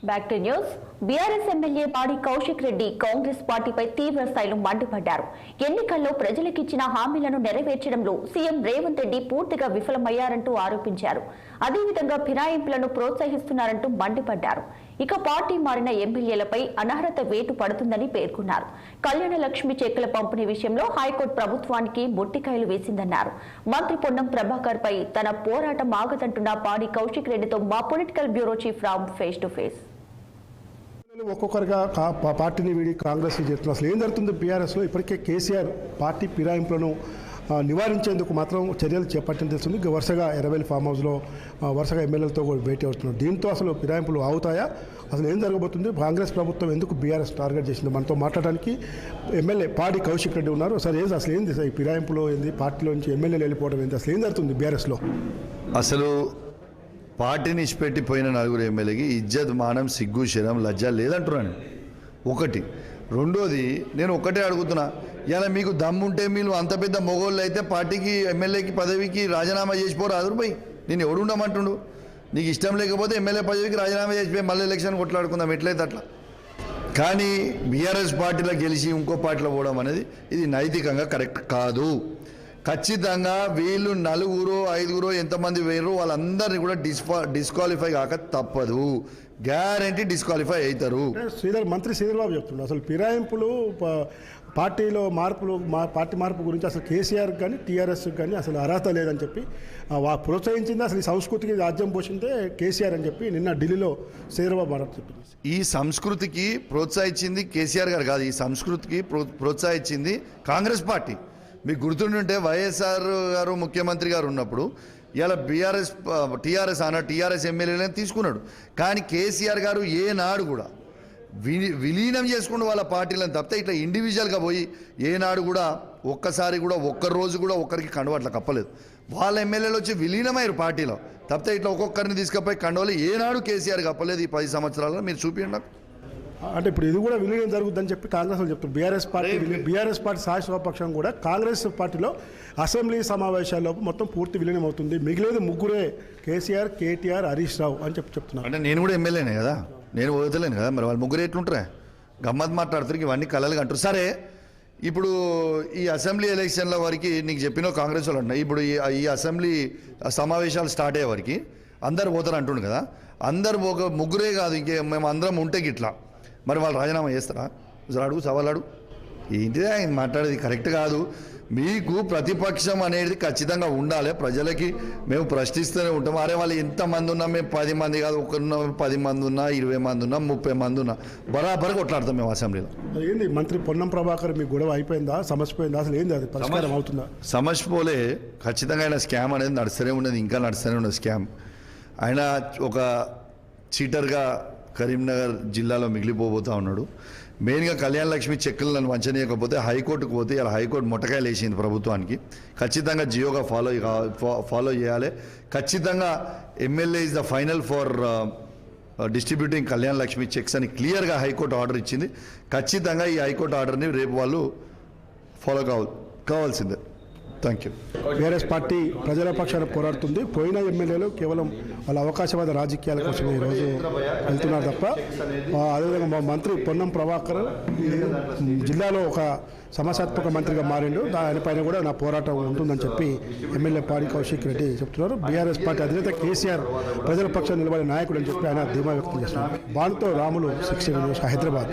Back to news. BRS MLA పాడి కౌశిక్ రెడ్డి కాంగ్రెస్ పార్టీపై తీవ్ర స్థాయిలో మండిపడ్డారు. ఎన్నికల్లో ప్రజలకిచ్చిన హామీలను నెరవేర్చడంలో సీఎం రేవంత్ రెడ్డి పూర్తిగా విఫలమయ్యారంటూ ఆరోపించారు. అదేవిధంగా ఫిరాయింపులను ప్రోత్సహిస్తున్నారంటూ మండిపడ్డారు. ఇక పార్టీ మారిన ఎమ్మెల్యేలపై అనర్హత వేటు పడుతుందని పేర్కొన్నారు. కళ్యాణ లక్ష్మి చెక్కుల పంపిణీ విషయంలో హైకోర్టు ప్రభుత్వానికి మొట్టికాయలు వేసిందన్నారు. మంత్రి పొన్నం ప్రభాకర్ పై తన పోరాటం ఆగదంటున్న పాడి కౌశిక్ రెడ్డితో మా political bureau chief Ram face to face. ఒక్కొక్కరిగా పార్టీని వీడి కాంగ్రెస్ చేస్తున్నారు. అసలు ఏం జరుగుతుంది బీఆర్ఎస్లో? ఇప్పటికే కేసీఆర్ పార్టీ ఫిరాయింపులను నివారించేందుకు మాత్రం చర్యలు చేపట్టని తెలుస్తుంది. వరుసగా ఎర్రబెల్లి ఫామ్ హౌస్లో వరుసగా ఎమ్మెల్యేలతో భేటీ అవుతున్నారు. దీంతో అసలు ఫిరాయింపులు అవుతాయా? అసలు ఏం జరగబోతుంది? కాంగ్రెస్ ప్రభుత్వం ఎందుకు బీఆర్ఎస్ టార్గెట్ చేసింది? మనతో మాట్లాడడానికి ఎమ్మెల్యే పాడి కౌశిక్ రెడ్డి ఉన్నారు. సార్ అసలు ఏంది ఈ ఫిరాయింపులో ఏంది? పార్టీలో నుంచి ఎమ్మెల్యేలు వెళ్ళిపోవడం ఏంది? అసలు ఏం జరుగుతుంది బీఆర్ఎస్లో? అసలు పార్టీని ఇచ్చిపెట్టిపోయిన నలుగురు ఎమ్మెల్యేకి ఇజ్జత్, మానం, సిగ్గు, శరం, లజ్జ లేదంటున్నాను. ఒకటి. రెండోది, నేను ఒక్కటే అడుగుతున్నా, ఇలా మీకు దమ్ముంటే మీరు అంత పెద్ద మొగోళ్ళు అయితే పార్టీకి ఎమ్మెల్యేకి పదవికి రాజీనామా చేసిపోరాదు పోయి. నేను ఎవడు ఉండమంటుండు? నీకు ఇష్టం లేకపోతే ఎమ్మెల్యే పదవికి రాజీనామా చేసిపోయి మళ్ళీ ఎలక్షన్ కొట్లాడుకుందాం, ఎట్లయితే అట్లా. కానీ బీఆర్ఎస్ పార్టీలో గెలిచి ఇంకో పార్టీలో పోవడం అనేది ఇది నైతికంగా కరెక్ట్ కాదు. ఖచ్చితంగా వీళ్ళు నలుగురు ఐదుగురు ఎంతమంది వేరు వాళ్ళందరినీ కూడా డిస్క్వాలిఫై కాక తప్పదు. గ్యారంటీ డిస్క్వాలిఫై అవుతారు. మంత్రి శ్రీధర్ బాబు చెప్తున్నారు అసలు ఫిరాయింపులు పార్టీలో మార్పులు పార్టీ మార్పు గురించి అసలు కేసీఆర్ కానీ టీఆర్ఎస్ కానీ అసలు అర్హత లేదని చెప్పి ప్రోత్సహించింది. అసలు ఈ సంస్కృతికి రాజ్యం పోషిందే కేసీఆర్ అని చెప్పి నిన్న ఢిల్లీలో శ్రీధర్ బాబు చెప్పింది. ఈ సంస్కృతికి ప్రోత్సహించింది కేసీఆర్ గారు కాదు, ఈ సంస్కృతికి ప్రోత్సహించింది కాంగ్రెస్ పార్టీ. మీకు గుర్తుంటే వైఎస్ఆర్ గారు ముఖ్యమంత్రి గారు ఉన్నప్పుడు ఇలా టీఆర్ఎస్ ఎమ్మెల్యేలను తీసుకున్నాడు. కానీ కేసీఆర్ గారు ఏనాడు కూడా విలీనం చేసుకుంటూ వాళ్ళ పార్టీలను తప్పితే ఇట్లా ఇండివిజువల్గా పోయి ఏనాడు కూడా ఒక్కసారి కూడా ఒక్కరోజు కూడా ఒక్కరికి కండువ అట్లా కప్పలేదు. వాళ్ళ ఎమ్మెల్యేలు వచ్చి విలీనమయ్యారు పార్టీలో తప్పితే ఇట్లా ఒక్కొక్కరిని తీసుకుపోయి కండువలు ఏనాడు కేసీఆర్ కప్పలేదు. ఈ 10 సంవత్సరాల్లో మీరు చూపించండి నాకు. అంటే ఇప్పుడు ఇది కూడా విలీనం జరుగుతుందని చెప్పి కాంగ్రెస్ వాళ్ళు చెప్తారు. బీఆర్ఎస్ పార్టీ శాసనపక్షం కూడా కాంగ్రెస్ పార్టీలో అసెంబ్లీ సమావేశాల్లో మొత్తం పూర్తి విలీనం అవుతుంది, మిగిలేదు ముగ్గురే కేసీఆర్, కేటీఆర్, హరీష్ రావు అని చెప్తున్నారు. అంటే నేను కూడా ఎమ్మెల్యేనే కదా, నేను వదలేను కదా, మరి వాళ్ళు ముగ్గురు ఎట్లుంటారా? గమ్మత్ మాట్లాడుతారు, ఇవన్నీ కలలుగా అంటారు. సరే, ఇప్పుడు ఈ అసెంబ్లీ ఎలక్షన్ల వరకు నీకు చెప్పిన కాంగ్రెస్ వాళ్ళు అంటున్నారు. ఇప్పుడు ఈ అసెంబ్లీ సమావేశాలు స్టార్ట్ అయ్యే వరకు అందరు పోతారు అంటుండు కదా. అందరు ముగ్గురే కాదు, ఇంకే మేము అందరం ఉంటే గిట్లా మరి వాళ్ళు రాజీనామా చేస్తారా? అడుగు, సవాళ్ళు ఏంటిదే ఆయన మాట్లాడేది కరెక్ట్ కాదు. మీకు ప్రతిపక్షం అనేది ఖచ్చితంగా ఉండాలి. ప్రజలకి మేము ప్రశ్నిస్తూనే ఉంటాం. అరే వాళ్ళు ఎంతమంది ఉన్నా మేము 10 మంది కాదు, 10 మంది ఉన్నా, 20 మంది ఉన్నా, 30 మంది ఉన్నా బరాబర్ కొట్లాడతాం మేము అసెంబ్లీలో. ఏంది మంత్రి పొన్నం ప్రభాకర్ మీ గొడవ అయిపోయిందా? సమస్యపోయిందా? అసలు ఏంది అది పరిష్కారం అవుతుందా? సమస్యపోలే. ఖచ్చితంగా ఆయన స్కామ్ అనేది నడుస్తూనే ఉన్నది, ఇంకా నడుస్తూనే ఉన్నది స్కామ్. ఆయన ఒక చీటర్గా కరీంనగర్ జిల్లాలో మిగిలిపోబోతూ ఉన్నాడు. మెయిన్గా కళ్యాణ లక్ష్మి చెక్కులను వంచనీయకపోతే హైకోర్టుకు పోతే ఇలా హైకోర్టు మొట్టకాయలు వేసింది ప్రభుత్వానికి. ఖచ్చితంగా జియోగా ఫాలో చేయాలి. ఖచ్చితంగా MLA is the final for distributing Kalyana Lakshmi checks అని క్లియర్గా హైకోర్టు ఆర్డర్ ఇచ్చింది. ఖచ్చితంగా ఈ హైకోర్టు ఆర్డర్ని రేపు వాళ్ళు ఫాలో కావాల్సిందే. Thank you. బీఆర్ఎస్ పార్టీ ప్రజల పక్షాన పోరాడుతుంది. పోయిన ఎమ్మెల్యేలు కేవలం వాళ్ళ అవకాశవాద రాజకీయాల కోసం ఈరోజు వెళ్తున్నారు తప్ప, అదేవిధంగా మా మంత్రి పొన్నం ప్రభాకర్ జిల్లాలో ఒక సమస్యాత్మక మంత్రిగా మారిండు. దానిపైన కూడా నా పోరాటం ఉంటుందని చెప్పి ఎమ్మెల్యే పాడి కౌశిక్ రెడ్డి చెప్తున్నారు. బీఆర్ఎస్ పార్టీ అధినేత కేసీఆర్ ప్రజల పక్షాన నిలబడే నాయకుడు అని చెప్పి ఆయన ధీమా వ్యక్తం చేస్తున్నారు. బాన్తో రాములు, 6 హైదరాబాద్.